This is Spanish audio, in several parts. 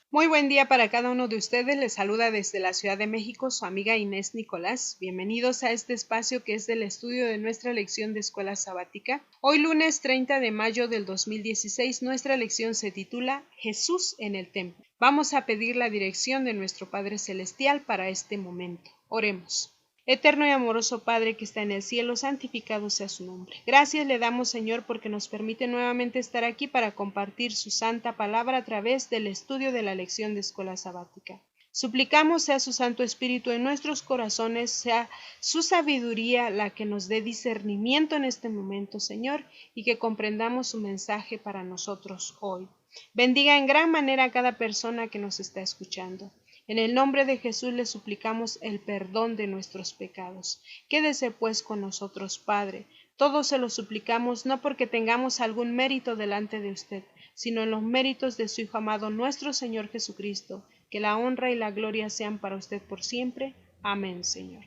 Muy buen día para cada uno de ustedes. Les saluda desde la Ciudad de México su amiga Inés Nicolás. Bienvenidos a este espacio que es del estudio de nuestra lección de escuela sabática. Hoy lunes 30 de mayo del 2016 nuestra lección se titula Jesús en el templo. Vamos a pedir la dirección de nuestro Padre Celestial para este momento. Oremos. Eterno y amoroso Padre que está en el cielo, santificado sea su nombre. Gracias le damos, Señor, porque nos permite nuevamente estar aquí para compartir su santa palabra a través del estudio de la lección de escuela sabática. Suplicamos sea su Santo Espíritu en nuestros corazones, sea su sabiduría la que nos dé discernimiento en este momento, Señor, y que comprendamos su mensaje para nosotros hoy. Bendiga en gran manera a cada persona que nos está escuchando. En el nombre de Jesús le suplicamos el perdón de nuestros pecados. Quédese pues con nosotros, Padre. Todo se lo suplicamos no porque tengamos algún mérito delante de usted, sino en los méritos de su Hijo amado, nuestro Señor Jesucristo. Que la honra y la gloria sean para usted por siempre. Amén, Señor.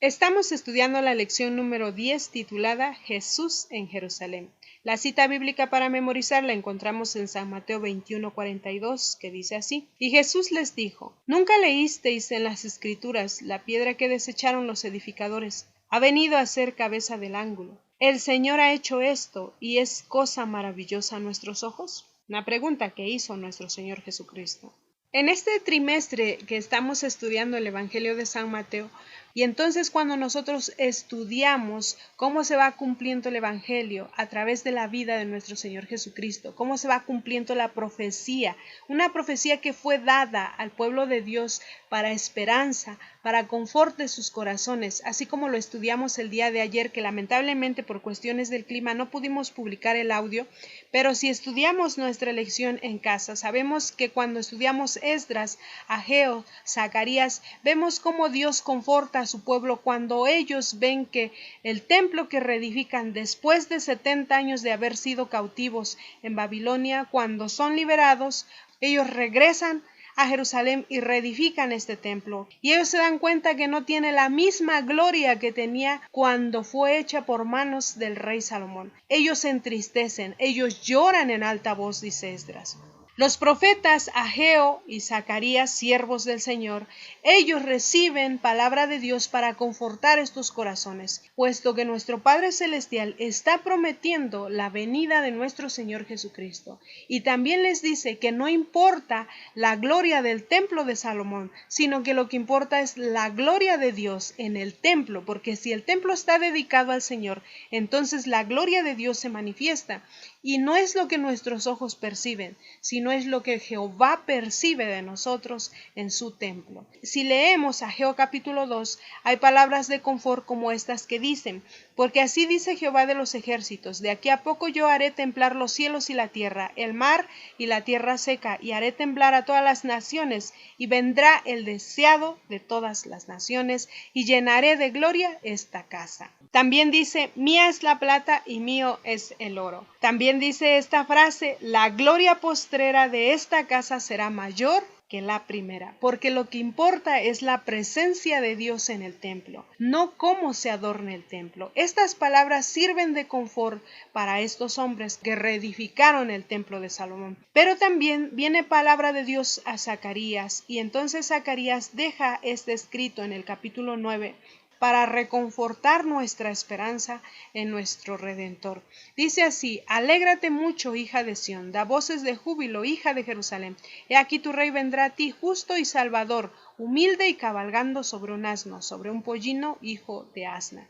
Estamos estudiando la lección número 10 titulada Jesús en Jerusalén. La cita bíblica para memorizar la encontramos en San Mateo 21:42, que dice así: Y Jesús les dijo: ¿Nunca leísteis en las Escrituras la piedra que desecharon los edificadores? Ha venido a ser cabeza del ángulo. El Señor ha hecho esto, y es cosa maravillosa a nuestros ojos. Una pregunta que hizo nuestro Señor Jesucristo. En este trimestre que estamos estudiando el Evangelio de San Mateo, y entonces cuando nosotros estudiamos cómo se va cumpliendo el Evangelio a través de la vida de nuestro Señor Jesucristo, cómo se va cumpliendo la profecía, una profecía que fue dada al pueblo de Dios para esperanza, para confort de sus corazones, así como lo estudiamos el día de ayer, que lamentablemente por cuestiones del clima no pudimos publicar el audio, pero si estudiamos nuestra lección en casa, sabemos que cuando estudiamos Esdras, Ageo, Zacarías, vemos cómo Dios conforta a su pueblo cuando ellos ven que el templo que reedifican después de 70 años de haber sido cautivos en Babilonia, cuando son liberados, ellos regresan a Jerusalén y reedifican este templo. Y ellos se dan cuenta que no tiene la misma gloria que tenía cuando fue hecha por manos del rey Salomón. Ellos se entristecen, ellos lloran en alta voz, dice Esdras. Los profetas Ageo y Zacarías, siervos del Señor, ellos reciben palabra de Dios para confortar estos corazones, puesto que nuestro Padre Celestial está prometiendo la venida de nuestro Señor Jesucristo. Y también les dice que no importa la gloria del templo de Salomón, sino que lo que importa es la gloria de Dios en el templo, porque si el templo está dedicado al Señor, entonces la gloria de Dios se manifiesta. Y no es lo que nuestros ojos perciben, sino es lo que Jehová percibe de nosotros en su templo. Si leemos Ageo capítulo 2, hay palabras de confort como estas que dicen: porque así dice Jehová de los ejércitos, de aquí a poco yo haré temblar los cielos y la tierra, el mar y la tierra seca, y haré temblar a todas las naciones, y vendrá el deseado de todas las naciones, y llenaré de gloria esta casa. También dice: mía es la plata y mío es el oro. También dice esta frase: la gloria postrera de esta casa será mayor que la primera, porque lo que importa es la presencia de Dios en el templo, no cómo se adorne el templo. Estas palabras sirven de confort para estos hombres que reedificaron el templo de Salomón. Pero también viene palabra de Dios a Zacarías, y entonces Zacarías deja este escrito en el capítulo 9 para reconfortar nuestra esperanza en nuestro Redentor. Dice así: alégrate mucho, hija de Sión, da voces de júbilo, hija de Jerusalén. He aquí tu rey vendrá a ti, justo y salvador, humilde y cabalgando sobre un asno, sobre un pollino, hijo de asna.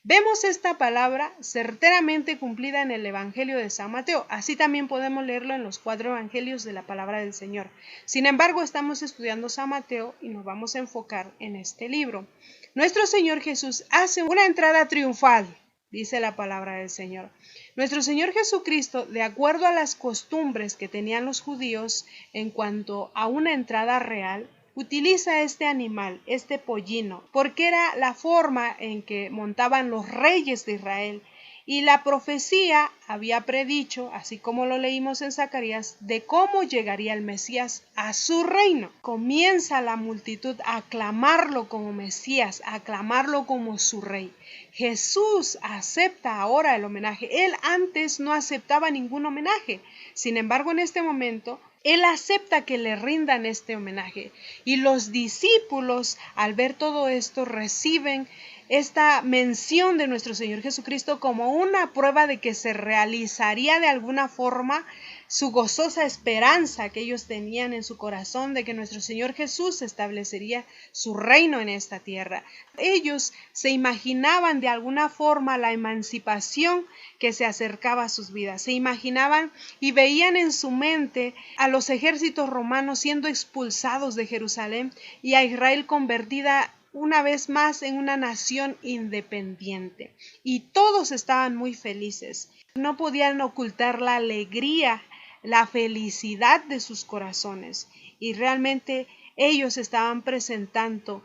Vemos esta palabra certeramente cumplida en el Evangelio de San Mateo. Así también podemos leerlo en los 4 evangelios de la palabra del Señor. Sin embargo, estamos estudiando San Mateo y nos vamos a enfocar en este libro. Nuestro Señor Jesús hace una entrada triunfal, dice la palabra del Señor. Nuestro Señor Jesucristo, de acuerdo a las costumbres que tenían los judíos en cuanto a una entrada real, utiliza este animal, este pollino, porque era la forma en que montaban los reyes de Israel. Y la profecía había predicho, así como lo leímos en Zacarías, de cómo llegaría el Mesías a su reino. Comienza la multitud a aclamarlo como Mesías, a aclamarlo como su rey. Jesús acepta ahora el homenaje. Él antes no aceptaba ningún homenaje. Sin embargo, en este momento, Él acepta que le rindan este homenaje y los discípulos, al ver todo esto, reciben esta mención de nuestro Señor Jesucristo como una prueba de que se realizaría de alguna forma su gozosa esperanza que ellos tenían en su corazón de que nuestro Señor Jesús establecería su reino en esta tierra. Ellos se imaginaban de alguna forma la emancipación que se acercaba a sus vidas. Se imaginaban y veían en su mente a los ejércitos romanos siendo expulsados de Jerusalén y a Israel convertida una vez más en una nación independiente. Y todos estaban muy felices. No podían ocultar la alegría, la felicidad de sus corazones. Y realmente ellos estaban presentando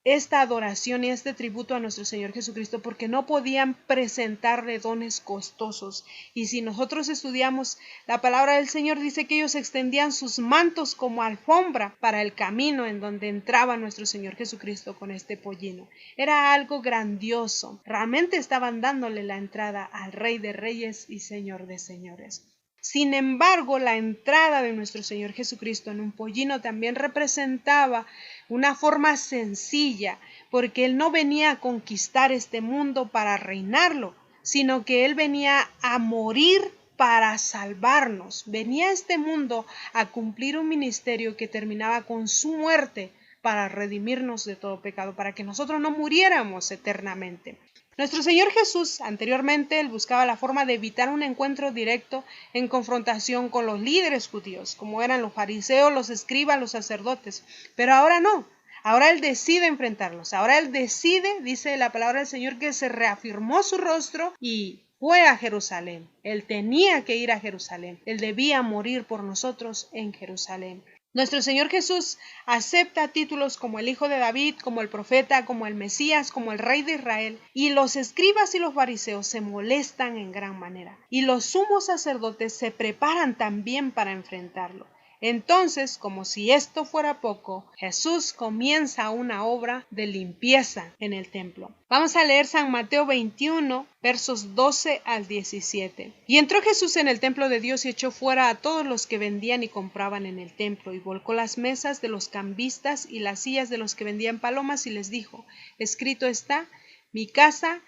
esta adoración y este tributo a nuestro Señor Jesucristo porque no podían presentarle dones costosos. Y si nosotros estudiamos la palabra del Señor, dice que ellos extendían sus mantos como alfombra para el camino en donde entraba nuestro Señor Jesucristo con este pollino. Era algo grandioso. Realmente estaban dándole la entrada al Rey de Reyes y Señor de Señores. Sin embargo, la entrada de nuestro Señor Jesucristo en un pollino también representaba una forma sencilla, porque Él no venía a conquistar este mundo para reinarlo, sino que Él venía a morir para salvarnos. Venía a este mundo a cumplir un ministerio que terminaba con su muerte para redimirnos de todo pecado, para que nosotros no muriéramos eternamente. Nuestro Señor Jesús, anteriormente, Él buscaba la forma de evitar un encuentro directo en confrontación con los líderes judíos, como eran los fariseos, los escribas, los sacerdotes. Pero ahora no. Ahora Él decide enfrentarlos. Ahora Él decide, dice la palabra del Señor, que se reafirmó su rostro y fue a Jerusalén. Él tenía que ir a Jerusalén. Él debía morir por nosotros en Jerusalén. Nuestro Señor Jesús acepta títulos como el Hijo de David, como el Profeta, como el Mesías, como el Rey de Israel, y los escribas y los fariseos se molestan en gran manera, y los sumos sacerdotes se preparan también para enfrentarlo. Entonces, como si esto fuera poco, Jesús comienza una obra de limpieza en el templo. Vamos a leer San Mateo 21, versos 12 al 17. Y entró Jesús en el templo de Dios y echó fuera a todos los que vendían y compraban en el templo, y volcó las mesas de los cambistas y las sillas de los que vendían palomas, y les dijo: escrito está, mi casa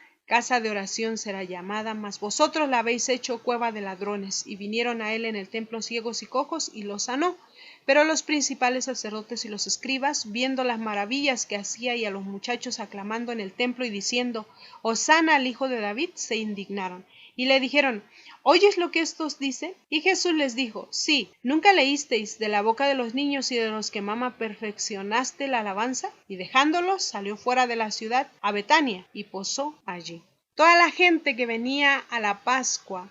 de oración será llamada, mas vosotros la habéis hecho cueva de ladrones. Y vinieron a él en el templo ciegos y cojos, y los sanó. Pero los principales sacerdotes y los escribas, viendo las maravillas que hacía y a los muchachos aclamando en el templo y diciendo: Hosana al Hijo de David, se indignaron. Y le dijeron: ¿oyes lo que estos dicen? Y Jesús les dijo: sí, ¿nunca leísteis de la boca de los niños y de los que mama perfeccionaste la alabanza? Y dejándolos, salió fuera de la ciudad a Betania y posó allí. Toda la gente que venía a la Pascua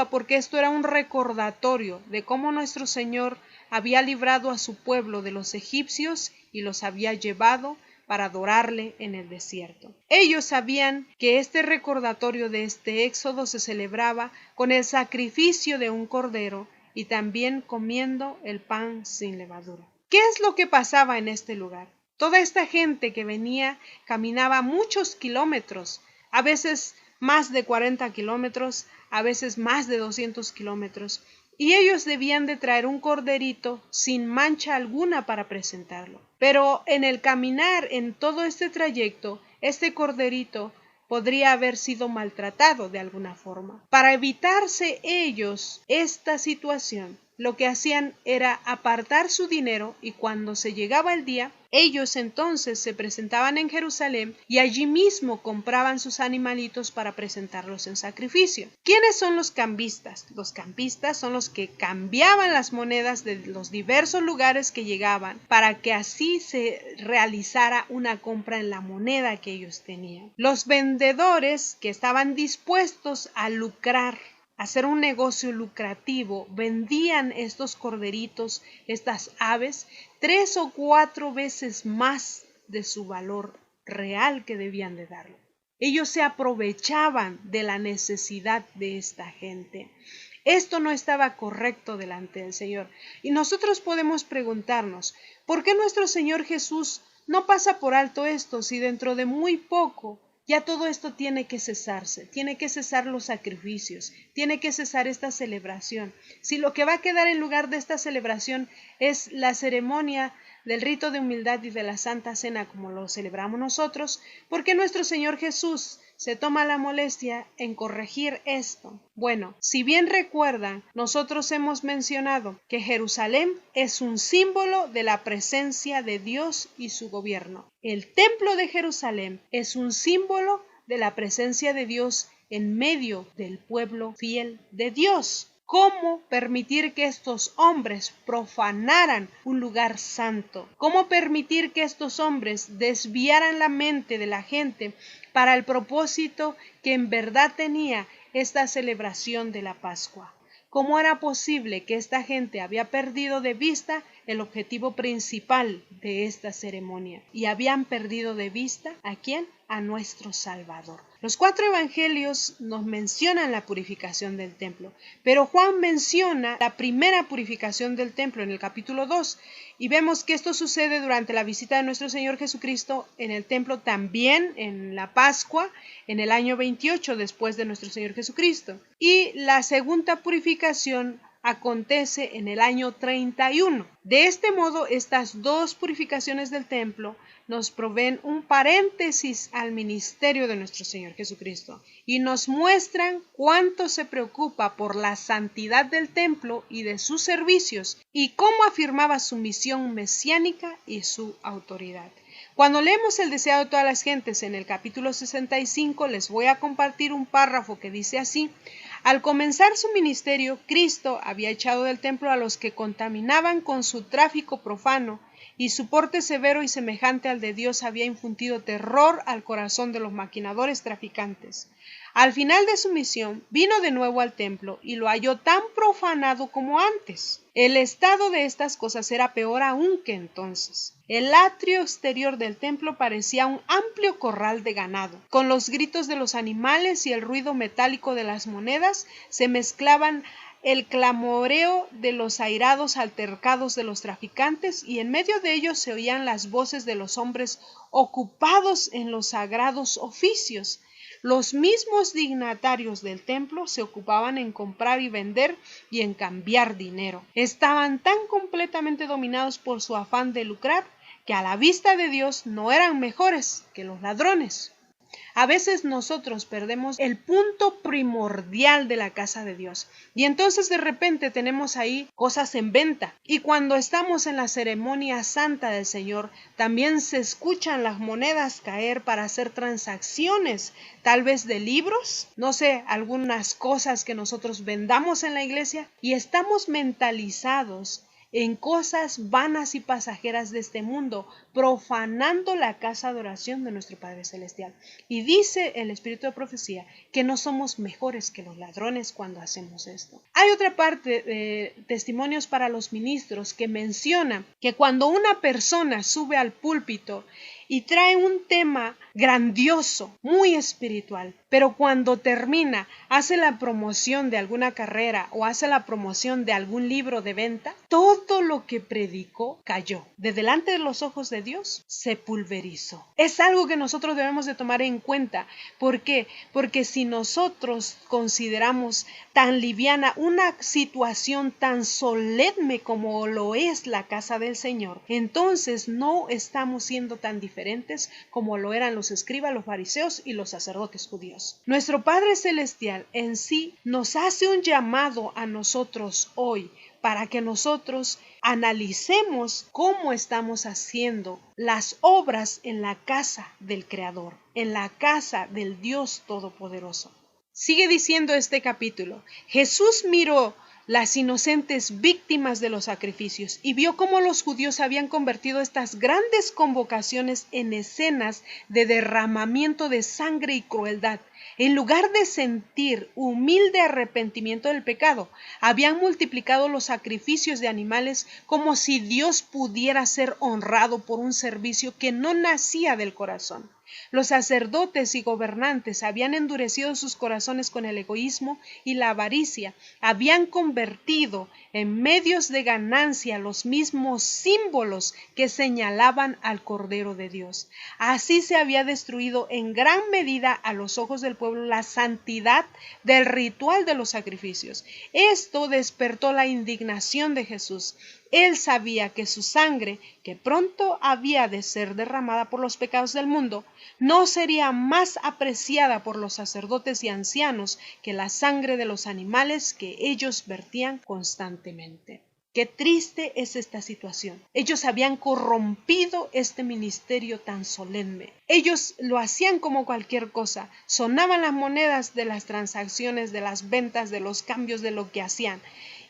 porque esto era un recordatorio de cómo nuestro Señor había librado a su pueblo de los egipcios y los había llevado para adorarle en el desierto. Ellos sabían que este recordatorio de este éxodo se celebraba con el sacrificio de un cordero y también comiendo el pan sin levadura. ¿Qué es lo que pasaba en este lugar? Toda esta gente que venía caminaba muchos kilómetros, a veces más de 40 kilómetros, a veces más de 200 kilómetros, y ellos debían de traer un corderito sin mancha alguna para presentarlo. Pero en el caminar en todo este trayecto, este corderito podría haber sido maltratado de alguna forma. Para evitarse ellos esta situación, lo que hacían era apartar su dinero, y cuando se llegaba el día, ellos entonces se presentaban en Jerusalén y allí mismo compraban sus animalitos para presentarlos en sacrificio. ¿Quiénes son los cambistas? Los cambistas son los que cambiaban las monedas de los diversos lugares que llegaban para que así se realizara una compra en la moneda que ellos tenían. Los vendedores que estaban dispuestos a lucrar, hacer un negocio lucrativo, vendían estos corderitos, estas aves, 3 o 4 veces más de su valor real que debían de darlo. Ellos se aprovechaban de la necesidad de esta gente. Esto no estaba correcto delante del Señor. Y nosotros podemos preguntarnos, ¿por qué nuestro Señor Jesús no pasa por alto esto si dentro de muy poco Ya todo esto tiene que cesarse, tiene que cesar los sacrificios, tiene que cesar esta celebración. Si lo que va a quedar en lugar de esta celebración es la ceremonia del rito de humildad y de la Santa Cena como lo celebramos nosotros, ¿por qué nuestro Señor Jesús se toma la molestia en corregir esto? Bueno, si bien recuerdan, nosotros hemos mencionado que Jerusalén es un símbolo de la presencia de Dios y su gobierno. El templo de Jerusalén es un símbolo de la presencia de Dios en medio del pueblo fiel de Dios. ¿Cómo permitir que estos hombres profanaran un lugar santo? ¿Cómo permitir que estos hombres desviaran la mente de la gente para el propósito que en verdad tenía esta celebración de la Pascua? ¿Cómo era posible que esta gente había perdido de vista el objetivo principal de esta ceremonia? Y habían perdido de vista ¿a quién? A nuestro Salvador. Los 4 evangelios nos mencionan la purificación del templo, pero Juan menciona la primera purificación del templo en el capítulo 2, y vemos que esto sucede durante la visita de nuestro Señor Jesucristo en el templo, también en la Pascua, en el año 28 después de nuestro Señor Jesucristo. Y la segunda purificación acontece en el año 31. De este modo, estas 2 purificaciones del templo nos proveen un paréntesis al ministerio de nuestro Señor Jesucristo y nos muestran cuánto se preocupa por la santidad del templo y de sus servicios y cómo afirmaba su misión mesiánica y su autoridad. Cuando leemos el deseo de todas las gentes en el capítulo 65, les voy a compartir un párrafo que dice así: al comenzar su ministerio, Cristo había echado del templo a los que contaminaban con su tráfico profano, y su porte severo y semejante al de Dios había infundido terror al corazón de los maquinadores traficantes. Al final de su misión, vino de nuevo al templo y lo halló tan profanado como antes. El estado de estas cosas era peor aún que entonces. El atrio exterior del templo parecía un amplio corral de ganado. Con los gritos de los animales y el ruido metálico de las monedas se mezclaban el clamoreo de los airados altercados de los traficantes, y en medio de ellos se oían las voces de los hombres ocupados en los sagrados oficios. Los mismos dignatarios del templo se ocupaban en comprar y vender y en cambiar dinero. Estaban tan completamente dominados por su afán de lucrar que a la vista de Dios no eran mejores que los ladrones. A veces nosotros perdemos el punto primordial de la casa de Dios y entonces de repente tenemos ahí cosas en venta, y cuando estamos en la ceremonia santa del Señor también se escuchan las monedas caer para hacer transacciones, tal vez de libros, no sé, algunas cosas que nosotros vendamos en la iglesia, y estamos mentalizados en cosas vanas y pasajeras de este mundo, profanando la casa de oración de nuestro Padre Celestial. Y dice el Espíritu de Profecía que no somos mejores que los ladrones cuando hacemos esto. Hay otra parte de testimonios para los ministros que menciona que cuando una persona sube al púlpito y trae un tema grandioso, muy espiritual, pero cuando termina, hace la promoción de alguna carrera o hace la promoción de algún libro de venta, todo lo que predicó cayó. De delante de los ojos de Dios se pulverizó. Es algo que nosotros debemos de tomar en cuenta. ¿Por qué? Porque si nosotros consideramos tan liviana una situación tan solemne como lo es la casa del Señor, entonces no estamos siendo tan diferentes como lo eran los escribas, los fariseos y los sacerdotes judíos. Nuestro Padre Celestial en sí nos hace un llamado a nosotros hoy para que nosotros analicemos cómo estamos haciendo las obras en la casa del Creador, en la casa del Dios Todopoderoso. Sigue diciendo este capítulo: Jesús miró las inocentes víctimas de los sacrificios y vio cómo los judíos habían convertido estas grandes convocaciones en escenas de derramamiento de sangre y crueldad. En lugar de sentir humilde arrepentimiento del pecado, habían multiplicado los sacrificios de animales como si Dios pudiera ser honrado por un servicio que no nacía del corazón. Los sacerdotes y gobernantes habían endurecido sus corazones con el egoísmo y la avaricia, habían convertido en medios de ganancia los mismos símbolos que señalaban al Cordero de Dios. Así se había destruido en gran medida a los ojos del pueblo la santidad del ritual de los sacrificios. Esto despertó la indignación de Jesús. Él sabía que su sangre, que pronto había de ser derramada por los pecados del mundo, no sería más apreciada por los sacerdotes y ancianos que la sangre de los animales que ellos vertían constantemente. Qué triste es esta situación. Ellos habían corrompido este ministerio tan solemne. Ellos lo hacían como cualquier cosa. Sonaban las monedas de las transacciones, de las ventas, de los cambios de lo que hacían.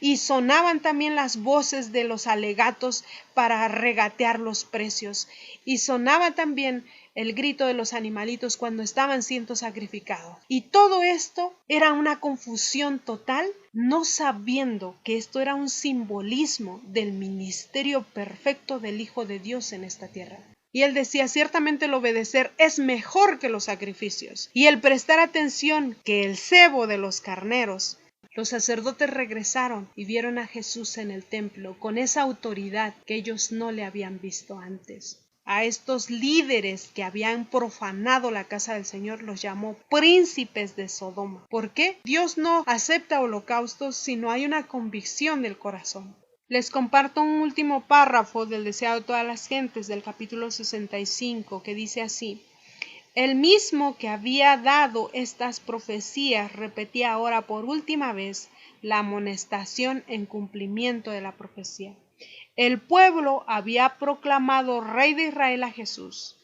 Y sonaban también las voces de los alegatos para regatear los precios. Y sonaba también el grito de los animalitos cuando estaban siendo sacrificados. Y todo esto era una confusión total, no sabiendo que esto era un simbolismo del ministerio perfecto del Hijo de Dios en esta tierra. Y él decía, ciertamente el obedecer es mejor que los sacrificios, y el prestar atención que el cebo de los carneros. Los sacerdotes regresaron y vieron a Jesús en el templo con esa autoridad que ellos no le habían visto antes. A estos líderes que habían profanado la casa del Señor los llamó príncipes de Sodoma. ¿Por qué? Dios no acepta holocaustos si no hay una convicción del corazón. Les comparto un último párrafo del deseado de todas las gentes del capítulo 65 que dice así: el mismo que había dado estas profecías repetía ahora por última vez la amonestación en cumplimiento de la profecía. El pueblo había proclamado Rey de Israel a Jesús.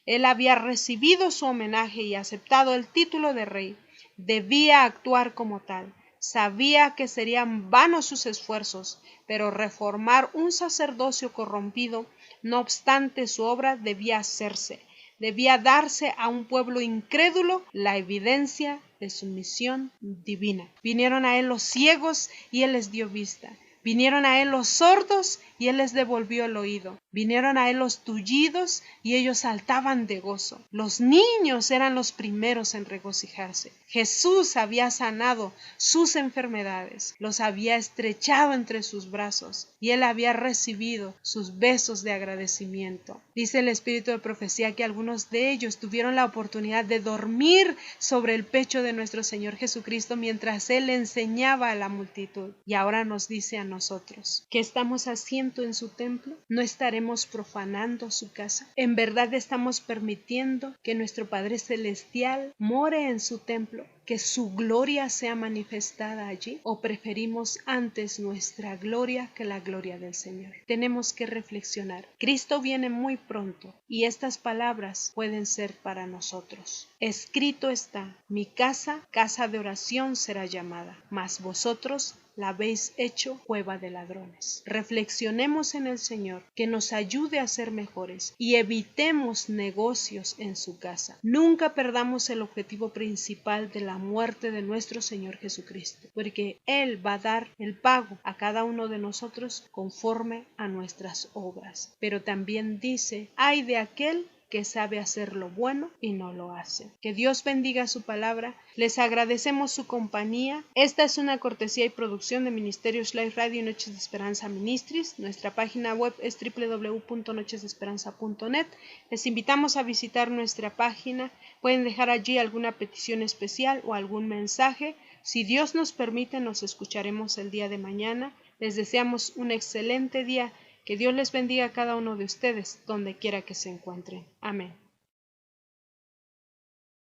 Él había recibido su homenaje y aceptado el título de rey. Debía actuar como tal. Sabía que serían vanos sus esfuerzos, pero reformar un sacerdocio corrompido, no obstante su obra debía hacerse. Debía darse a un pueblo incrédulo la evidencia de su misión divina. Vinieron a él los ciegos y él les dio vista. Vinieron a él los sordos y él les devolvió el oído. Vinieron a él los tullidos y ellos saltaban de gozo. Los niños eran los primeros en regocijarse. Jesús había sanado sus enfermedades, los había estrechado entre sus brazos y él había recibido sus besos de agradecimiento. Dice el espíritu de profecía que algunos de ellos tuvieron la oportunidad de dormir sobre el pecho de nuestro Señor Jesucristo mientras él enseñaba a la multitud. Y ahora nos dice a nosotros, ¿qué estamos haciendo en su templo? ¿No estaremos profanando su casa? ¿En verdad estamos permitiendo que nuestro Padre Celestial more en su templo? ¿Que su gloria sea manifestada allí? ¿O preferimos antes nuestra gloria que la gloria del Señor? Tenemos que reflexionar. Cristo viene muy pronto y estas palabras pueden ser para nosotros. Escrito está: mi casa, casa de oración será llamada, mas vosotros la habéis hecho cueva de ladrones. Reflexionemos en el Señor, que nos ayude a ser mejores y evitemos negocios en su casa. Nunca perdamos el objetivo principal de la muerte de nuestro Señor Jesucristo, porque Él va a dar el pago a cada uno de nosotros conforme a nuestras obras. Pero también dice, ay de aquel que sabe hacer lo bueno y no lo hace. Que Dios bendiga su palabra. Les agradecemos su compañía. Esta es una cortesía y producción de Ministerios Life Radio y Noches de Esperanza Ministries. Nuestra página web es www.nochesdeesperanza.net. Les invitamos a visitar nuestra página. Pueden dejar allí alguna petición especial o algún mensaje. Si Dios nos permite, nos escucharemos el día de mañana. Les deseamos un excelente día. Que Dios les bendiga a cada uno de ustedes, donde quiera que se encuentren. Amén.